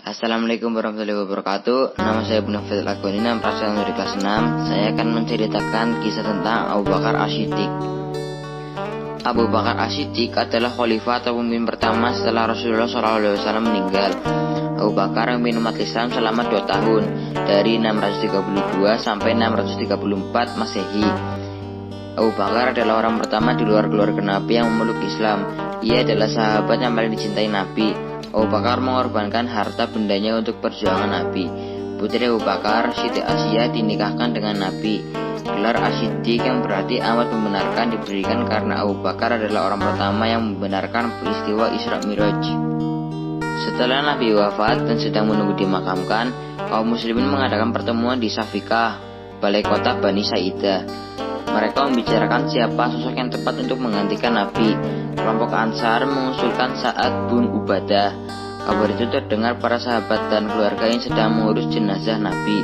Assalamualaikum warahmatullahi wabarakatuh. Nama saya Ibnu Fadil Agonina, berasal dari kelas 6. Saya akan menceritakan kisah tentang Abu Bakar As-Siddiq. Abu Bakar As-Siddiq adalah khalifah atau pemimpin pertama setelah Rasulullah SAW meninggal. Abu Bakar memimpin umat Islam selama 2 tahun, dari 632 sampai 634 Masehi. Abu Bakar adalah orang pertama di luar keluarga Nabi yang memeluk Islam. Ia adalah sahabat yang paling dicintai Nabi. Abu Bakar mengorbankan harta bendanya untuk perjuangan Nabi. Putri Abu Bakar, Siti Asiyah, dinikahkan dengan Nabi. Gelar As-Siddiq yang berarti amat membenarkan diberikan karena Abu Bakar adalah orang pertama yang membenarkan peristiwa Isra Miraj. Setelah Nabi wafat dan sedang menunggu dimakamkan, kaum muslimin mengadakan pertemuan di Safikah, balai kota Bani Sa'idah. Mereka membicarakan siapa sosok yang tepat untuk menggantikan Nabi. Kelompok Ansar mengusulkan Sa'ad bin Ubadah. Kabar itu terdengar para sahabat dan keluarga yang sedang mengurus jenazah Nabi.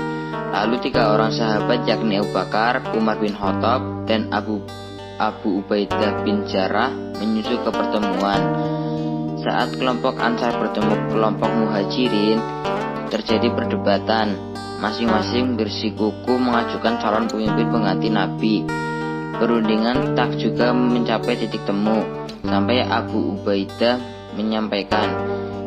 Lalu 3 orang sahabat, yakni Abu Bakar, Umar bin Khattab, dan Abu Ubaidah bin Jarrah menyusul ke pertemuan. Saat kelompok Ansar bertemu kelompok Muhajirin, terjadi perdebatan. Masing-masing bersikukuh mengajukan calon pemimpin pengganti Nabi. Perundingan tak juga mencapai titik temu, sampai Abu Ubaidah menyampaikan,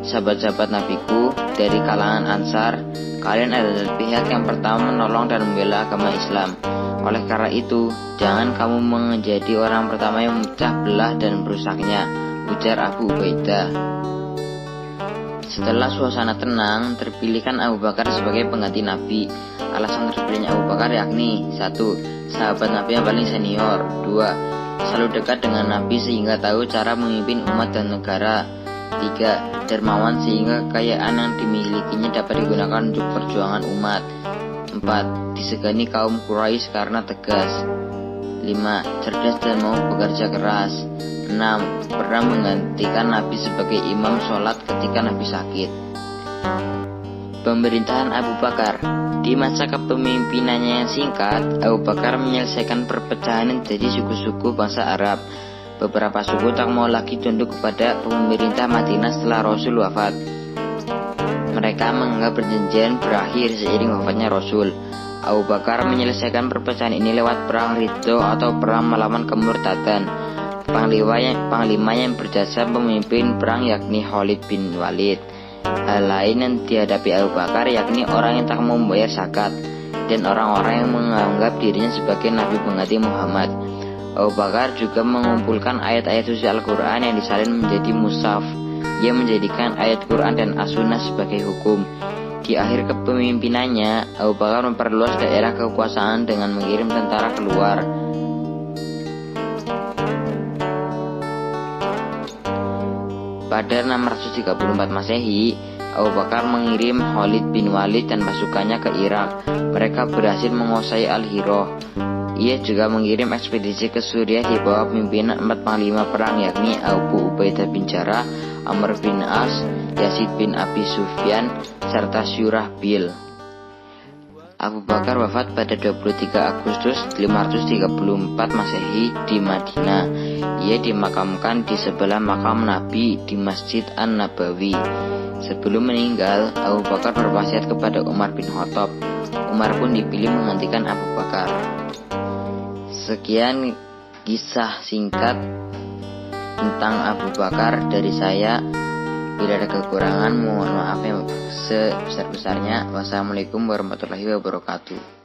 "Sahabat-sahabat Nabiku dari kalangan Ansar, kalian adalah pihak yang pertama menolong dan membela agama Islam. Oleh karena itu, jangan kamu menjadi orang pertama yang memecah belah dan merusaknya," ujar Abu Ubaidah. Setelah suasana tenang, terpilihkan Abu Bakar sebagai pengganti Nabi. Alasan terpilihnya Abu Bakar yakni 1. Sahabat Nabi yang paling senior. 2. Selalu dekat dengan Nabi sehingga tahu cara memimpin umat dan negara. 3. Dermawan sehingga kekayaan yang dimilikinya dapat digunakan untuk perjuangan umat. 4. Disegani kaum Quraisy karena tegas. 5. Cerdas dan mau bekerja keras. 6. Pernah menggantikan Nabi sebagai imam sholat ketika Nabi sakit. Pemerintahan Abu Bakar. Di masa kepemimpinannya yang singkat, Abu Bakar menyelesaikan perpecahan menjadi suku-suku bangsa Arab. Beberapa suku tak mau lagi tunduk kepada pemerintah Madinah setelah Rasul wafat. Mereka menganggap perjanjian berakhir seiring wafatnya Rasul. Abu Bakar menyelesaikan perpecahan ini lewat perang Ridho atau perang melawan kemurtadan. Panglima yang berjasa pemimpin perang yakni Khalid bin Walid. Hal lain yang dihadapi Abu Bakar yakni orang yang tak mau membayar zakat dan orang-orang yang menganggap dirinya sebagai Nabi pengganti Muhammad. Abu Bakar juga mengumpulkan ayat-ayat suci Al-Quran yang disalin menjadi mushaf. Ia menjadikan ayat Quran dan As-Sunnah sebagai hukum. Di akhir kepemimpinannya, Abu Bakar memperluas daerah kekuasaan dengan mengirim tentara keluar. Pada 634 Masehi, Abu Bakar mengirim Khalid bin Walid dan pasukannya ke Irak. Mereka berhasil menguasai Al-Hirah. Ia juga mengirim ekspedisi ke Suriah di bawah pimpinan 4 panglima perang yakni Abu Ubaidah bin Jarrah, Amr bin As, Yazid bin Abi Sufyan, serta Syurahbil. Abu Bakar wafat pada 23 Agustus 534 Masehi di Madinah. Ia dimakamkan di sebelah makam Nabi di Masjid An-Nabawi. Sebelum meninggal, Abu Bakar berwasiat kepada Umar bin Khattab. Umar pun dipilih menggantikan Abu Bakar. Sekian kisah singkat tentang Abu Bakar dari saya. Bila ada kekurangan, mohon maaf yang sebesar-besarnya. Wassalamualaikum warahmatullahi wabarakatuh.